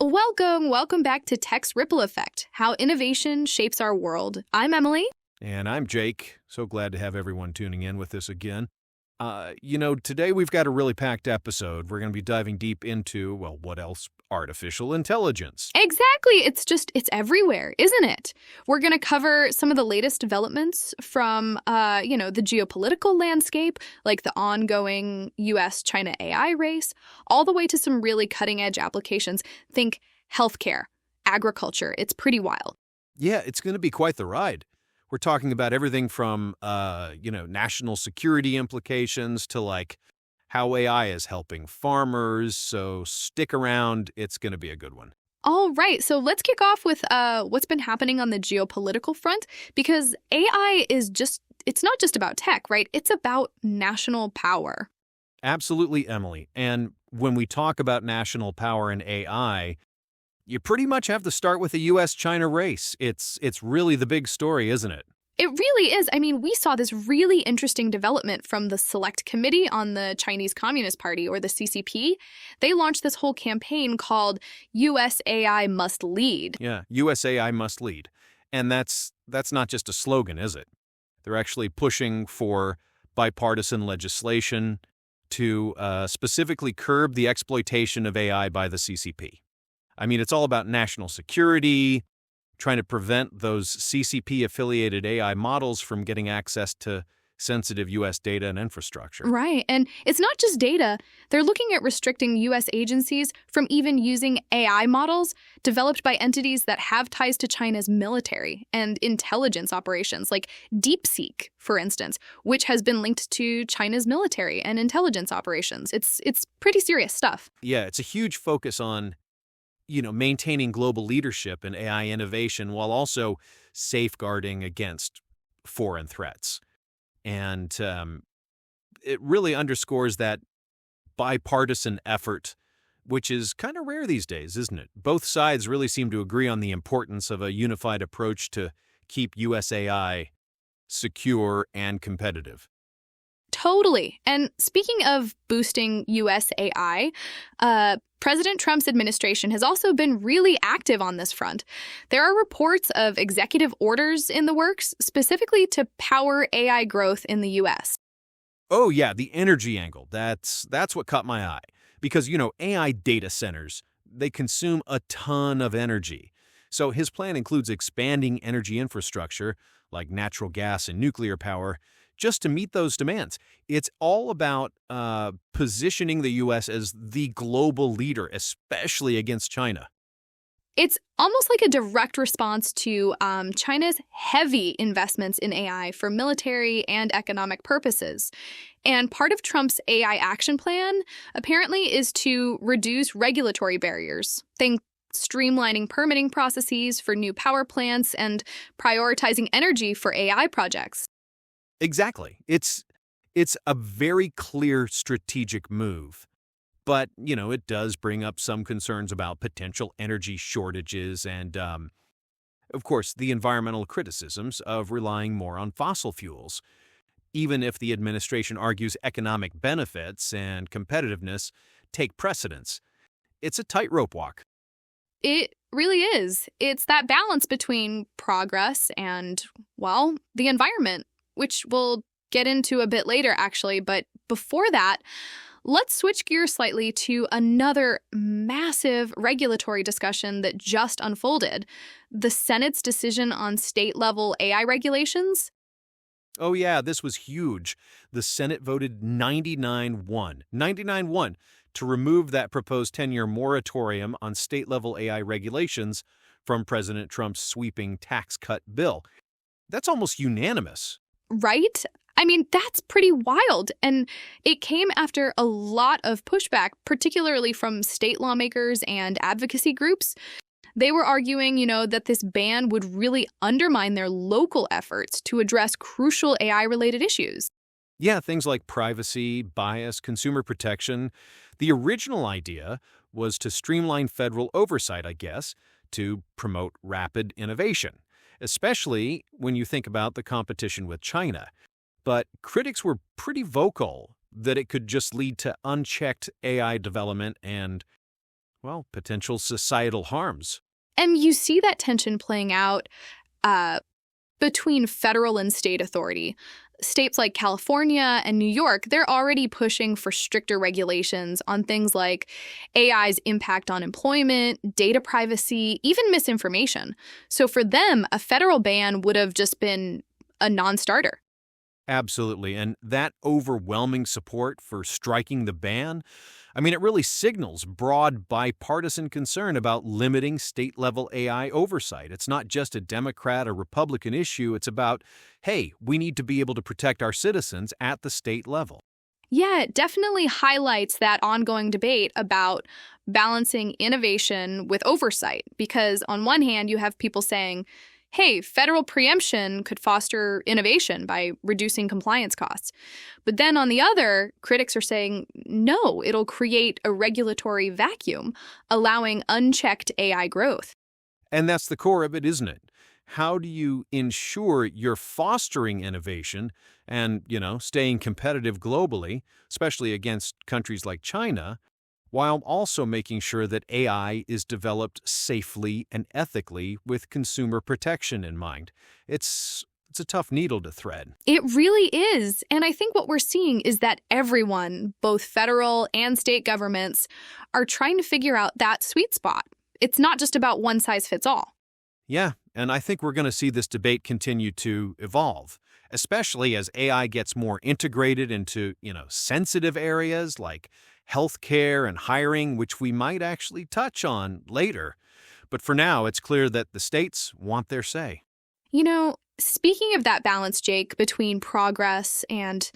Welcome back to Tech's Ripple Effect, how innovation shapes our world. I'm Emily. And I'm Jake. So glad to have everyone tuning in with us again. Today we've got a really packed episode. We're going to be diving deep into, well, what else? Artificial intelligence. Exactly. It's everywhere, isn't it? We're going to cover some of the latest developments from, the geopolitical landscape, like the ongoing US-China AI race, all the way to some really cutting-edge applications. Think healthcare, agriculture. It's pretty wild. Yeah, it's going to be quite the ride. We're talking about everything from, national security implications to, how AI is helping farmers. So stick around. It's going to be a good one. All right, so let's kick off with what's been happening on the geopolitical front, because AI it's not just about tech, right? It's about national power. Absolutely, Emily. And when we talk about national power and AI, you pretty much have to start with the US-China race. It's really the big story, isn't it? It really is. I mean, we saw this really interesting development from the Select Committee on the Chinese Communist Party, or the CCP. They launched this whole campaign called US AI Must Lead. Yeah, US AI must lead. And that's not just a slogan, is it? They're actually pushing for bipartisan legislation to specifically curb the exploitation of AI by the CCP. I mean, it's all about national security, trying to prevent those CCP-affiliated AI models from getting access to sensitive U.S. data and infrastructure. Right, and it's not just data. They're looking at restricting U.S. agencies from even using AI models developed by entities that have ties to China's military and intelligence operations, like DeepSeek, for instance, which has been linked to China's military and intelligence operations. It's pretty serious stuff. Yeah, it's a huge focus on maintaining global leadership in AI innovation while also safeguarding against foreign threats. And it really underscores that bipartisan effort, which is kind of rare these days, isn't it? Both sides really seem to agree on the importance of a unified approach to keep US AI secure and competitive. Totally. And speaking of boosting US AI, President Trump's administration has also been really active on this front. There are reports of executive orders in the works, specifically to power AI growth in the US. Oh, yeah, the energy angle. That's what caught my eye. Because, AI data centers, they consume a ton of energy. So his plan includes expanding energy infrastructure, like natural gas and nuclear power, just to meet those demands. It's all about positioning the U.S. as the global leader, especially against China. It's almost like a direct response to China's heavy investments in AI for military and economic purposes. And part of Trump's AI action plan, apparently, is to reduce regulatory barriers. Think streamlining permitting processes for new power plants and prioritizing energy for AI projects. Exactly. It's a very clear strategic move. But, it does bring up some concerns about potential energy shortages and, of course, the environmental criticisms of relying more on fossil fuels. Even if the administration argues economic benefits and competitiveness take precedence, it's a tightrope walk. It really is. It's that balance between progress and, well, the environment, which we'll get into a bit later, actually. But before that, let's switch gears slightly to another massive regulatory discussion that just unfolded: the Senate's decision on state-level AI regulations. Oh, yeah, this was huge. The Senate voted 99-1 to remove that proposed 10-year moratorium on state-level AI regulations from President Trump's sweeping tax cut bill. That's almost unanimous. Right? I mean, that's pretty wild. And it came after a lot of pushback, particularly from state lawmakers and advocacy groups. They were arguing, that this ban would really undermine their local efforts to address crucial AI-related issues. Yeah, things like privacy, bias, consumer protection. The original idea was to streamline federal oversight, I guess, to promote rapid innovation, especially when you think about the competition with China. But critics were pretty vocal that it could just lead to unchecked AI development and, well, potential societal harms. And you see that tension playing out uh, between federal and state authority. States like California and New York, they're already pushing for stricter regulations on things like AI's impact on employment, data privacy, even misinformation. So for them, a federal ban would have just been a non-starter. Absolutely. And that overwhelming support for striking the ban, I mean, it really signals broad bipartisan concern about limiting state-level AI oversight. It's not just a Democrat or Republican issue. It's about, hey, we need to be able to protect our citizens at the state level. Yeah, it definitely highlights that ongoing debate about balancing innovation with oversight. Because on one hand, you have people saying, hey, federal preemption could foster innovation by reducing compliance costs. But then on the other, critics are saying, no, it'll create a regulatory vacuum, allowing unchecked AI growth. And that's the core of it, isn't it? How do you ensure you're fostering innovation and, staying competitive globally, especially against countries like China, while also making sure that AI is developed safely and ethically with consumer protection in mind? It's a tough needle to thread. It really is. And I think what we're seeing is that everyone, both federal and state governments, are trying to figure out that sweet spot. It's not just about one size fits all. Yeah, and I think we're going to see this debate continue to evolve, especially as AI gets more integrated into, sensitive areas like healthcare and hiring, which we might actually touch on later. But for now, it's clear that the states want their say. Speaking of that balance, Jake, between progress and,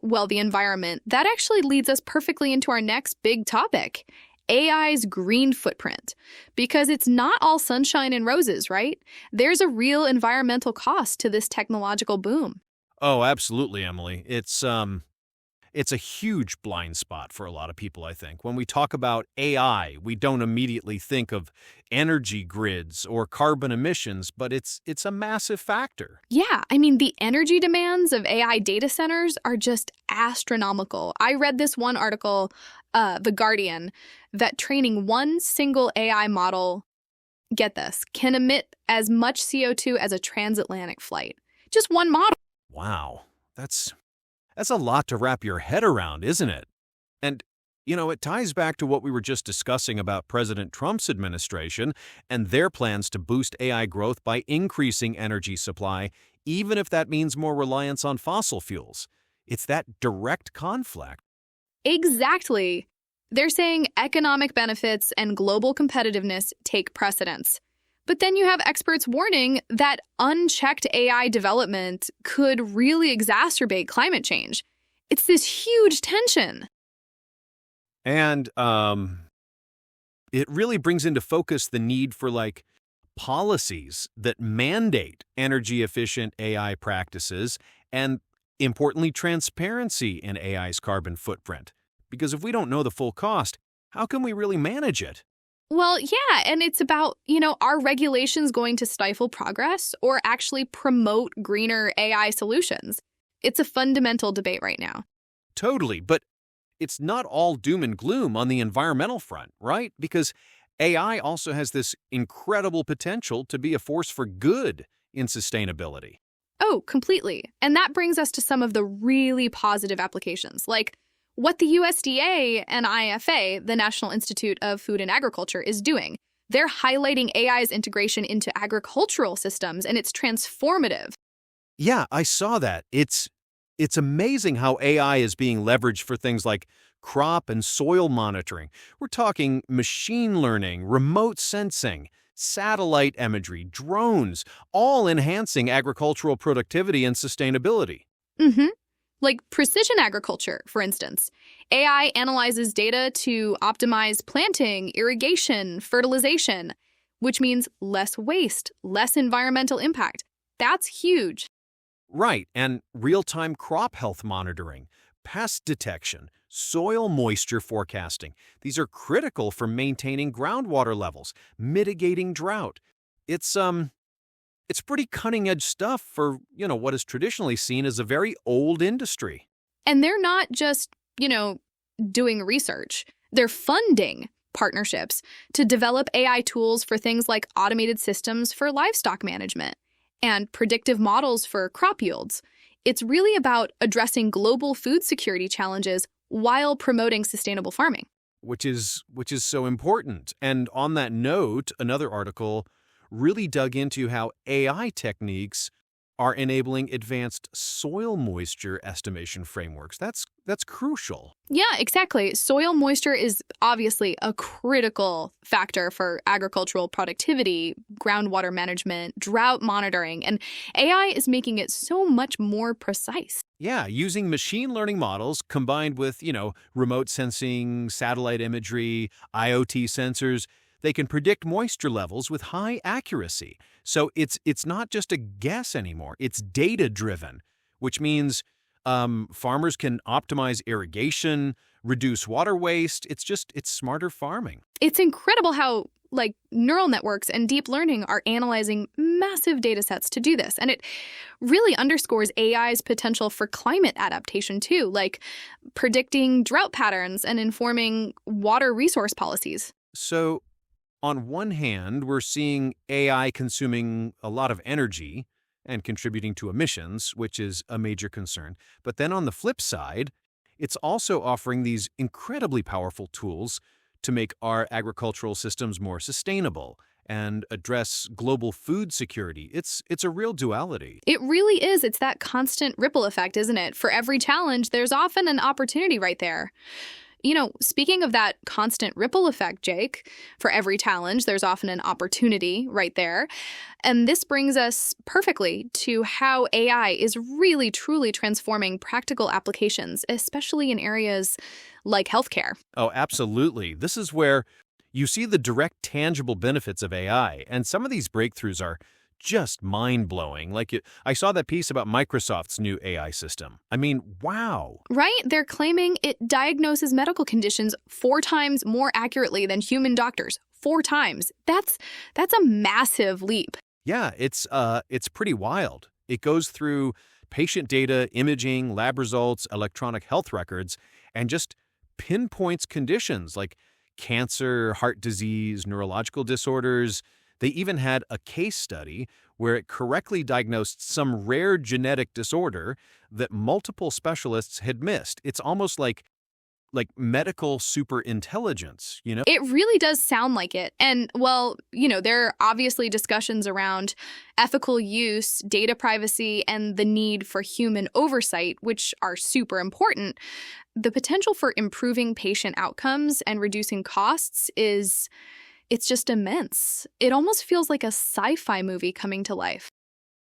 well, the environment, that actually leads us perfectly into our next big topic, AI's green footprint. Because it's not all sunshine and roses, right? There's a real environmental cost to this technological boom. Oh, absolutely, Emily. It's a huge blind spot for a lot of people, I think. When we talk about AI, we don't immediately think of energy grids or carbon emissions, but it's a massive factor. Yeah, I mean, the energy demands of AI data centers are just astronomical. I read this one article, The Guardian, that training one single AI model, get this, can emit as much CO2 as a transatlantic flight. Just one model. Wow, that's a lot to wrap your head around, isn't it? And, it ties back to what we were just discussing about President Trump's administration and their plans to boost AI growth by increasing energy supply, even if that means more reliance on fossil fuels. It's that direct conflict. Exactly. They're saying economic benefits and global competitiveness take precedence. But then you have experts warning that unchecked AI development could really exacerbate climate change. It's this huge tension. And it really brings into focus the need for, policies that mandate energy-efficient AI practices and, importantly, transparency in AI's carbon footprint. Because if we don't know the full cost, how can we really manage it? Well, yeah, and it's about, are regulations going to stifle progress or actually promote greener AI solutions? It's a fundamental debate right now. Totally, but it's not all doom and gloom on the environmental front, right? Because AI also has this incredible potential to be a force for good in sustainability. Oh, completely. And that brings us to some of the really positive applications, like what the USDA and IFA, the National Institute of Food and Agriculture, is doing. They're highlighting AI's integration into agricultural systems, and it's transformative. Yeah, I saw that. It's amazing how AI is being leveraged for things like crop and soil monitoring. We're talking machine learning, remote sensing, satellite imagery, drones, all enhancing agricultural productivity and sustainability. Mm-hmm. Like precision agriculture, for instance. AI analyzes data to optimize planting, irrigation, fertilization, which means less waste, less environmental impact. That's huge. Right, and real-time crop health monitoring, pest detection, soil moisture forecasting. These are critical for maintaining groundwater levels, mitigating drought. It's pretty cutting-edge stuff for, what is traditionally seen as a very old industry. And they're not just, doing research. They're funding partnerships to develop AI tools for things like automated systems for livestock management and predictive models for crop yields. It's really about addressing global food security challenges while promoting sustainable farming. Which is so important. And on that note, another article really dug into how AI techniques are enabling advanced soil moisture estimation frameworks. That's crucial. Yeah, exactly. Soil moisture is obviously a critical factor for agricultural productivity, groundwater management, drought monitoring, and AI is making it so much more precise. Yeah, using machine learning models combined with, remote sensing, satellite imagery, IoT sensors, they can predict moisture levels with high accuracy. So it's not just a guess anymore. It's data-driven, which means farmers can optimize irrigation, reduce water waste. It's smarter farming. It's incredible how neural networks and deep learning are analyzing massive data sets to do this. And it really underscores AI's potential for climate adaptation too, like predicting drought patterns and informing water resource policies. So on one hand, we're seeing AI consuming a lot of energy and contributing to emissions, which is a major concern. But then on the flip side, it's also offering these incredibly powerful tools to make our agricultural systems more sustainable and address global food security. It's a real duality. It really is. It's that constant ripple effect, isn't it? For every challenge, there's often an opportunity right there. Speaking of that constant ripple effect, Jake, for every challenge, there's often an opportunity right there. And this brings us perfectly to how AI is really, truly transforming practical applications, especially in areas like healthcare. Oh, absolutely. This is where you see the direct, tangible benefits of AI. And some of these breakthroughs are just mind-blowing. I saw that piece about Microsoft's new AI system. I mean, wow. Right? They're claiming it diagnoses medical conditions 4 times more accurately than human doctors. 4 times. That's a massive leap. Yeah, it's pretty wild. It goes through patient data, imaging, lab results, electronic health records, and just pinpoints conditions like cancer, heart disease, neurological disorders. They even had a case study where it correctly diagnosed some rare genetic disorder that multiple specialists had missed. It's almost like medical superintelligence, It really does sound like it. And, there are obviously discussions around ethical use, data privacy, and the need for human oversight, which are super important. The potential for improving patient outcomes and reducing costs it's just immense. It almost feels like a sci-fi movie coming to life.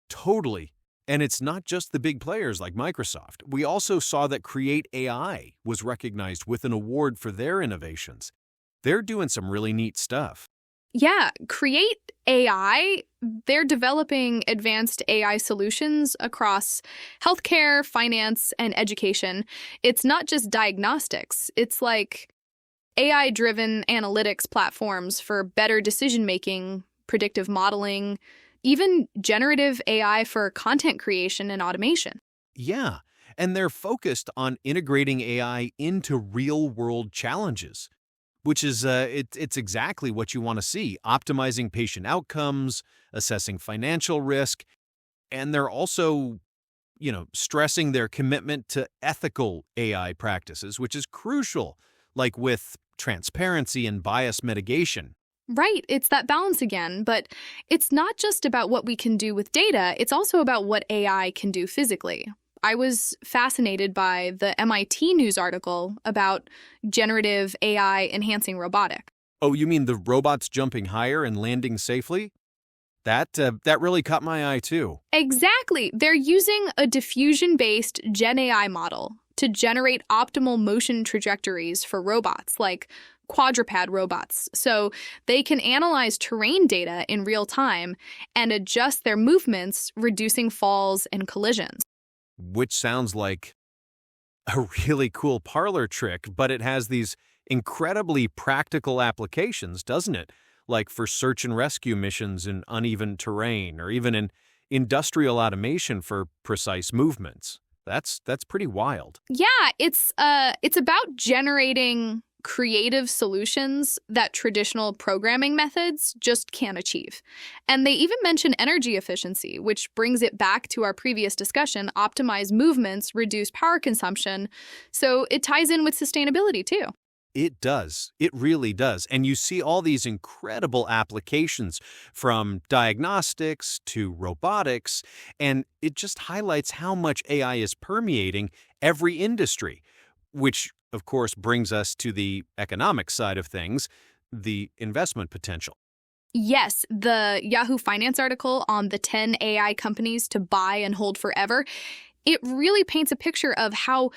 Totally. And it's not just the big players like Microsoft. We also saw that Create AI was recognized with an award for their innovations. They're doing some really neat stuff. Yeah, Create AI, they're developing advanced AI solutions across healthcare, finance, and education. It's not just diagnostics. It's like AI-driven analytics platforms for better decision-making, predictive modeling, even generative AI for content creation and automation. Yeah, and they're focused on integrating AI into real-world challenges, which is it's exactly what you want to see, optimizing patient outcomes, assessing financial risk, and they're also, stressing their commitment to ethical AI practices, which is crucial, like with transparency and bias mitigation. Right, it's that balance again, but it's not just about what we can do with data, it's also about what AI can do physically. I was fascinated by the MIT news article about generative AI enhancing robotics. Oh, you mean the robots jumping higher and landing safely? That really caught my eye too. Exactly. They're using a diffusion-based Gen AI model to generate optimal motion trajectories for robots, like quadruped robots. So they can analyze terrain data in real time and adjust their movements, reducing falls and collisions. Which sounds like a really cool parlor trick, but it has these incredibly practical applications, doesn't it? Like for search and rescue missions in uneven terrain, or even in industrial automation for precise movements. That's pretty wild. Yeah, it's about generating creative solutions that traditional programming methods just can't achieve. And they even mention energy efficiency, which brings it back to our previous discussion: optimize movements, reduce power consumption. So it ties in with sustainability too. It does. It really does. And you see all these incredible applications from diagnostics to robotics, and it just highlights how much AI is permeating every industry, which, of course, brings us to the economic side of things, the investment potential. Yes, the Yahoo Finance article on the 10 AI companies to buy and hold forever, it really paints a picture of how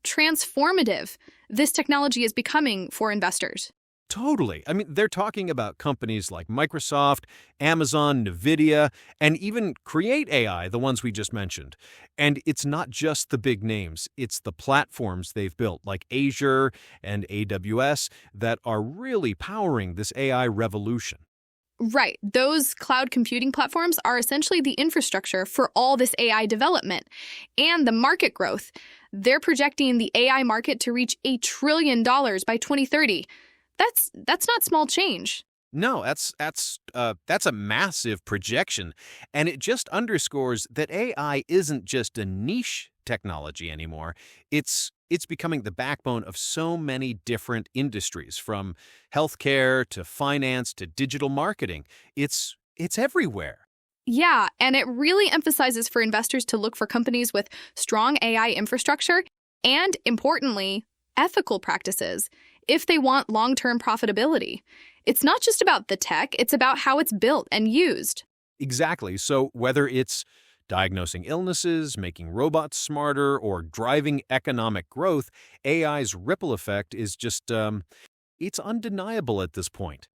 transformative this technology is becoming for investors. Totally. I mean, they're talking about companies like Microsoft, Amazon, NVIDIA, and even Create AI, the ones we just mentioned. And it's not just the big names, it's the platforms they've built, like Azure and AWS, that are really powering this AI revolution. Right. Those cloud computing platforms are essentially the infrastructure for all this AI development and the market growth. They're projecting the AI market to reach $1 trillion by 2030. That's not small change. No, that's a massive projection, and it just underscores that AI isn't just a niche technology anymore. It's becoming the backbone of so many different industries, from healthcare to finance to digital marketing. It's everywhere. Yeah, and it really emphasizes for investors to look for companies with strong AI infrastructure and, importantly, ethical practices if they want long-term profitability. It's not just about the tech, it's about how it's built and used. Exactly. So whether it's diagnosing illnesses, making robots smarter, or driving economic growth, AI's ripple effect is just, it's undeniable at this point.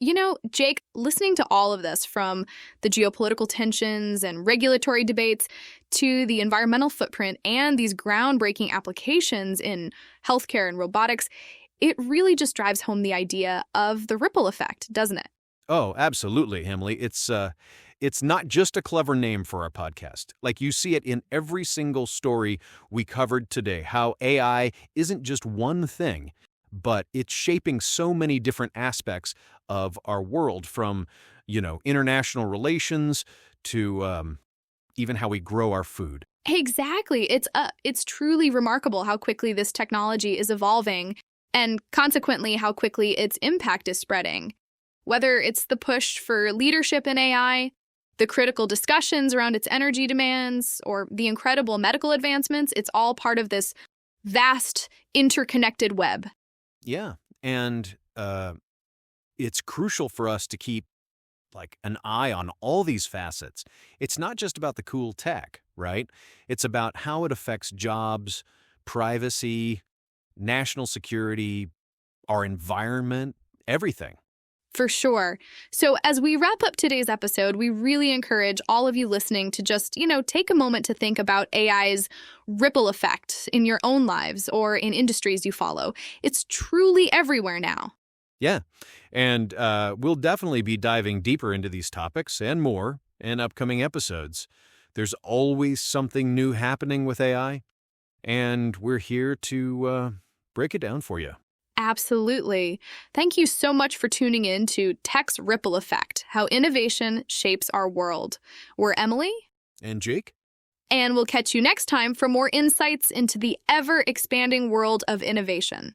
You know, Jake, listening to all of this, from the geopolitical tensions and regulatory debates to the environmental footprint and these groundbreaking applications in healthcare and robotics, it really just drives home the idea of the ripple effect, doesn't it? Oh, absolutely, Emily. It's not just a clever name for our podcast. Like, you see it in every single story we covered today, how AI isn't just one thing, but it's shaping so many different aspects of our world, from, international relations to even how we grow our food. Exactly. It's truly remarkable how quickly this technology is evolving, and consequently how quickly its impact is spreading. Whether it's the push for leadership in AI, the critical discussions around its energy demands, or the incredible medical advancements, it's all part of this vast, interconnected web. Yeah, and it's crucial for us to keep an eye on all these facets. It's not just about the cool tech, right? It's about how it affects jobs, privacy, national security, our environment, everything. For sure. So as we wrap up today's episode, we really encourage all of you listening to just, take a moment to think about AI's ripple effect in your own lives or in industries you follow. It's truly everywhere now. Yeah, and we'll definitely be diving deeper into these topics and more in upcoming episodes. There's always something new happening with AI, and we're here to break it down for you. Absolutely. Thank you so much for tuning in to Tech's Ripple Effect, How Innovation Shapes Our World. We're Emily. And Jake. And we'll catch you next time for more insights into the ever-expanding world of innovation.